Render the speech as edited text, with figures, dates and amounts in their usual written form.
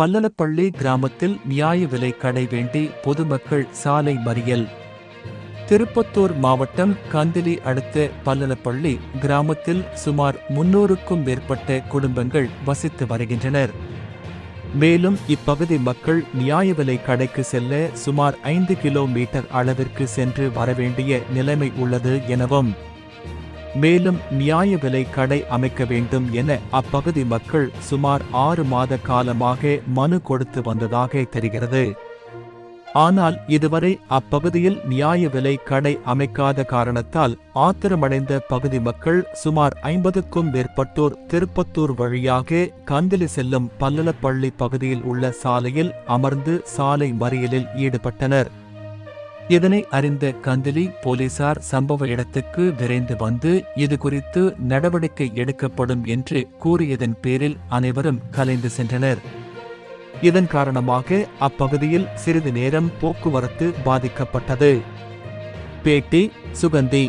பல்லலப்பள்ளி கிராமத்தில் நியாய விலை கடை வேண்டி பொதுமக்கள் சாலை மறியல். திருப்பத்தூர் மாவட்டம் கந்திலி அடுத்த பல்லலப்பள்ளி கிராமத்தில் சுமார் 300க்கும் மேற்பட்ட குடும்பங்கள் வசித்து வருகின்றனர். மேலும் இப்பகுதி மக்கள் நியாய விலை கடைக்கு செல்ல சுமார் 5 கிலோமீட்டர் அளவிற்கு சென்று வரவேண்டிய நிலைமை உள்ளது எனவும், மேலும் நியாய விலை கடை அமைக்க வேண்டும் என அப்பகுதி மக்கள் சுமார் 6 மாத காலமாக மனு கொடுத்து வந்ததாக தெரிகிறது. ஆனால் இதுவரை அப்பகுதியில் நியாய விலை கடை அமைக்காத காரணத்தால் ஆத்திரமடைந்த பகுதி மக்கள் சுமார் 50க்கும் மேற்பட்டோர் திருப்பத்தூர் வழியாக கந்திலி செல்லும் பல்லலப்பள்ளி பகுதியில் உள்ள சாலையில் அமர்ந்து சாலை மறியலில் ஈடுபட்டனர். இதனை அறிந்த கந்திலி போலீசார் சம்பவ இடத்துக்கு விரைந்து வந்து இதுகுறித்து நடவடிக்கை எடுக்கப்படும் என்று கூறியதன் பேரில் அனைவரும் கலைந்து சென்றனர். இதன் காரணமாக அப்பகுதியில் சிறிது நேரம் போக்குவரத்து பாதிக்கப்பட்டது. பேட்டி சுகந்தி.